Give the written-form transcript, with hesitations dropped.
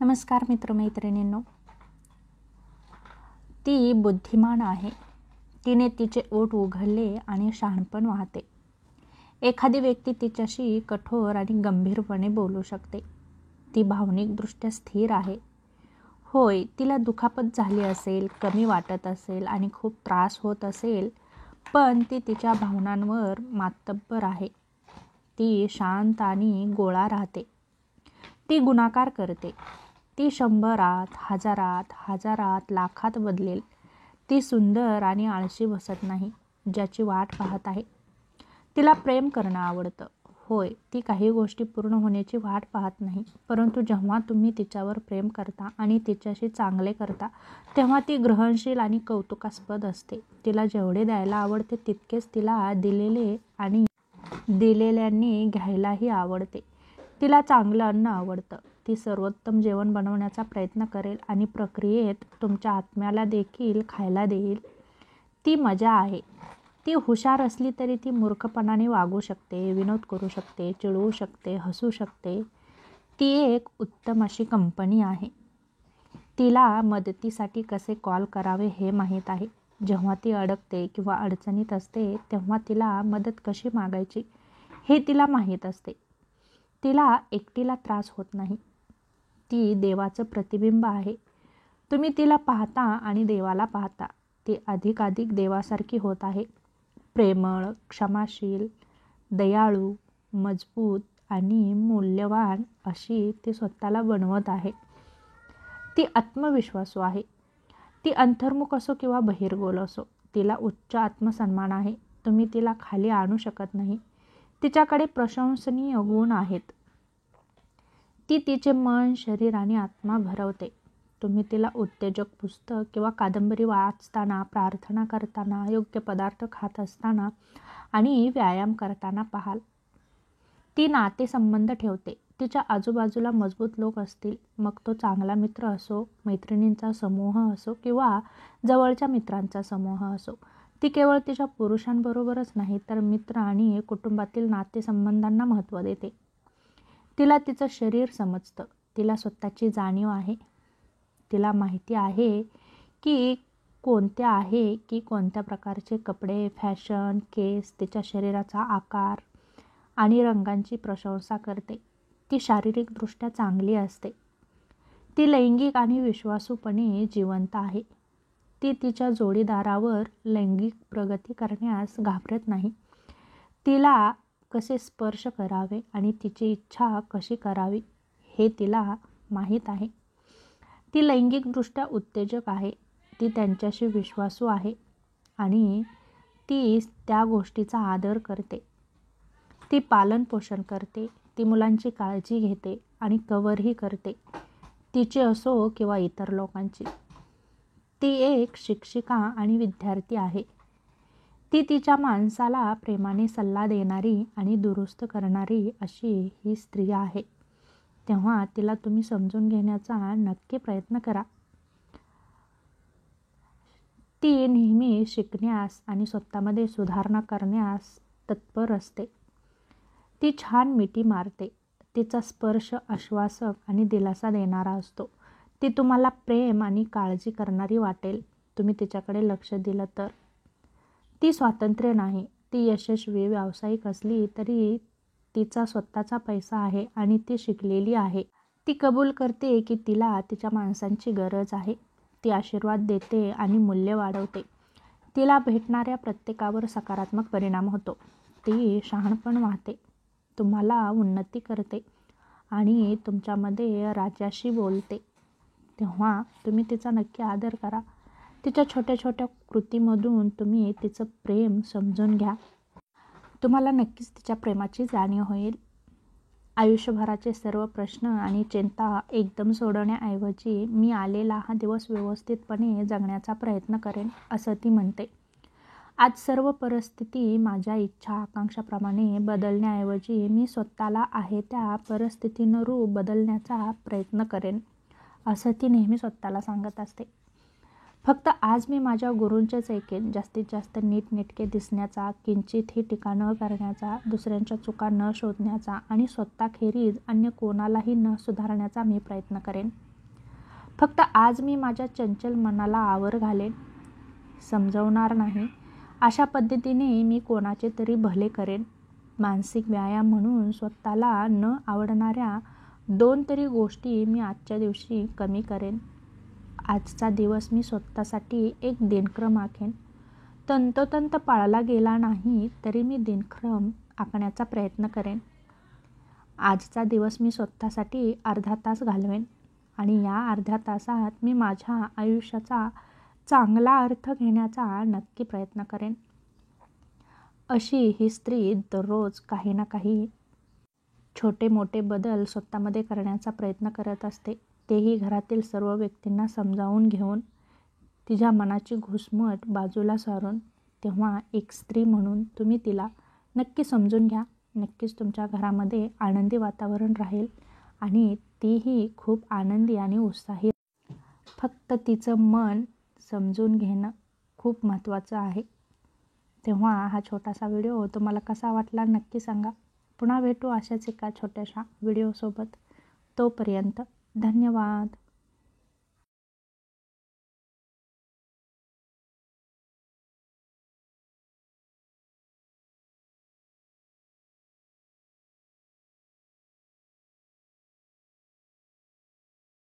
नमस्कार मित्रमैत्रिणींनो. ती बुद्धिमान आहे. तिने तिचे ओठ उघडले आणि शहाणपण वाहते. एखादी व्यक्ती तिच्याशी कठोर आणि गंभीरपणे बोलू शकते. ती भावनिकदृष्ट्या स्थिर आहे. होय, तिला दुखापत झाली असेल, कमी वाटत असेल आणि खूप त्रास होत असेल, पण ती तिच्या भावनांवर मातब्बर आहे. ती शांत आणि गोळा राहते. ती गुणाकार करते. ती 100त, 1000त, 1000त, लाखात बदलेल. ती सुंदर आणि आळशी बसत नाही, ज्याची वाट पाहत आहे. तिला प्रेम करणं आवडतं. होय, ती काही गोष्टी पूर्ण होण्याची वाट पाहत नाही, परंतु जेव्हा तुम्ही तिच्यावर प्रेम करता आणि तिच्याशी चांगले करता, तेव्हा ती ग्रहणशील आणि कौतुकास्पद असते. तिला जेवढे द्यायला आवडते तितकेच तिला दिलेले आणि दिलेल्यांनी घ्यायलाही आवडते. तिला चांगलं अन्न आवडतं. ती सर्वोत्तम जेवण बनवण्याचा प्रयत्न करेल आणि प्रक्रियेत तुमच्या आत्म्याला देखील खायला देईल. ती मजा आहे. ती हुशार असली तरी ती मूर्खपणाने वागू शकते, विनोद करू शकते, चिडवू शकते, हसू शकते. ती एक उत्तम अशी कंपनी आहे. तिला मदतीसाठी कसे कॉल करावे हे माहीत आहे. जेव्हा ती अडकते किंवा अडचणीत असते तेव्हा तिला मदत कशी मागायची हे तिला माहीत असते. तिला एकटीला त्रास होत नाही. ती देवाचं प्रतिबिंब आहे. तुम्ही तिला पाहता आणि देवाला पाहता. ती अधिकाधिक देवासारखी होत आहे. प्रेमळ, क्षमाशील, दयाळू, मजबूत आणि मूल्यवान अशी ती स्वतःला बनवत आहे. ती आत्मविश्वासू आहे. ती अंतर्मुख असो किंवा बहिर्गोल असो, तिला उच्च आत्मसन्मान आहे. तुम्ही तिला खाली आणू शकत नाही. तिच्याकडे प्रशंसनीय गुण आहेत. ती तिचे मन, शरीर आणि आत्मा भरवते. तुम्ही तिला उत्तेजक पुस्तक किंवा कादंबरी वाचताना, प्रार्थना करताना, योग्य पदार्थ खात असताना आणि व्यायाम करताना पाहाल. ती नातेसंबंध ठेवते. तिच्या आजूबाजूला मजबूत लोक असतील, मग तो चांगला मित्र असो, मैत्रिणींचा समूह असो किंवा जवळच्या मित्रांचा समूह असो. ती केवळ तिच्या पुरुषांबरोबरच नाही तर मित्र आणि कुटुंबातील नातेसंबंधांना महत्त्व देते. तिला तिचं शरीर समजतं. तिला स्वतःची जाणीव आहे. तिला माहिती आहे की कोणत्या प्रकारचे कपडे, फॅशन, केस, तिच्या शरीराचा आकार आणि रंगांची प्रशंसा करते. ती शारीरिकदृष्ट्या चांगली असते. ती लैंगिक आणि विश्वासूपणे जिवंत आहे. ती तिच्या जोडीदारावर लैंगिक प्रगती करण्यास घाबरत नाही. तिला कसे स्पर्श करावे आणि तिची इच्छा कशी करावी हे तिला माहीत आहे. ती लैंगिकदृष्ट्या उत्तेजक आहे. ती त्यांच्याशी विश्वासू आहे आणि ती त्या गोष्टीचा आदर करते. ती पालनपोषण करते. ती मुलांची काळजी घेते आणि कव्हरही करते, तिची असो किंवा इतर लोकांची. ती एक शिक्षिका आणि विद्यार्थी आहे. ती तिच्या माणसाला प्रेमाने सल्ला देणारी आणि दुरुस्त करणारी अशी ही स्त्री आहे. तेव्हा तिला तुम्ही समजून घेण्याचा नक्की प्रयत्न करा. ती नेहमी शिकण्यास आणि स्वतःमध्ये सुधारणा करण्यास तत्पर असते. ती छान मिठी मारते. तिचा स्पर्श आश्वासक आणि दिलासा देणारा असतो. ती तुम्हाला प्रेम आणि काळजी करणारी वाटेल, तुम्ही तिच्याकडे लक्ष दिलं तर. ती स्वातंत्र्य नाही. ती यशस्वी व्यावसायिक असली तरी तिचा स्वतःचा पैसा आहे आणि ती शिकलेली आहे. ती कबूल करते की तिला तिच्या माणसांची गरज आहे. ती आशीर्वाद देते आणि मूल्य वाढवते. तिला भेटणाऱ्या प्रत्येकावर सकारात्मक परिणाम होतो. ती शहाणपण वाहते, तुम्हाला उन्नती करते आणि तुमच्यामध्ये राजाशी बोलते. तेव्हा तुम्ही तिचा नक्की आदर करा. तिच्या छोट्या छोट्या कृतीमधून तुम्ही तिचं प्रेम समजून घ्या. तुम्हाला नक्कीच तिच्या प्रेमाची जाणीव होईल. आयुष्यभराचे सर्व प्रश्न आणि चिंता एकदम सोडवण्याऐवजी मी आलेला हा दिवस व्यवस्थितपणे जगण्याचा प्रयत्न करेन, असं ती म्हणते. आज सर्व परिस्थिती माझ्या इच्छा आकांक्षाप्रमाणे बदलण्याऐवजी मी स्वतःला आहे त्या परिस्थितीनुरूप बदलण्याचा प्रयत्न करेन, असं ती नेहमी स्वतःला सांगत असते. फक्त आज मी माझ्या गुरूंचेच ऐकेन. जास्तीत जास्त नीटनेटके दिसण्याचा, किंचितही टीका न करण्याचा, दुसऱ्यांच्या चुका न शोधण्याचा आणि स्वतःखेरीज अन्य कोणालाही न सुधारण्याचा मी प्रयत्न करेन. फक्त आज मी माझ्या चंचल मनाला आवर घालेन, समजवणार नाही. अशा पद्धतीने मी कोणाचे तरी भले करेन. मानसिक व्यायाम म्हणून स्वतःला न आवडणाऱ्या 2 तरी गोष्टी मी आजच्या दिवशी कमी करेन. आजचा दिवस मी स्वतःसाठी एक दिनक्रम आखेन. तंतोतंत पाळला गेला नाही तरी मी दिनक्रम आखण्याचा प्रयत्न करेन. आजचा दिवस मी स्वतःसाठी अर्धा तास घालवेन आणि या अर्ध्या तासात मी माझ्या आयुष्याचा चांगला अर्थ घेण्याचा नक्की प्रयत्न करेन. अशी ही स्त्री दररोज काही ना काही छोटे मोठे बदल स्वतःमध्ये करण्याचा प्रयत्न करत असते. तेही घरातील सर्व व्यक्तींना समजावून घेऊन, तिच्या मनाची घुसमट बाजूला सारून. तेव्हा एक स्त्री म्हणून तुम्ही तिला नक्की समजून घ्या. नक्कीच तुमच्या घरामध्ये आनंदी वातावरण राहील आणि तीही खूप आनंदी आणि उत्साही. फक्त तिचं मन समजून घेणं खूप महत्त्वाचं आहे. तेव्हा हा छोटासा व्हिडिओ तुम्हाला कसा वाटला नक्की सांगा. पुन्हा भेटू अशाच एका छोट्याशा व्हिडिओसोबत. तोपर्यंत धन्यवाद.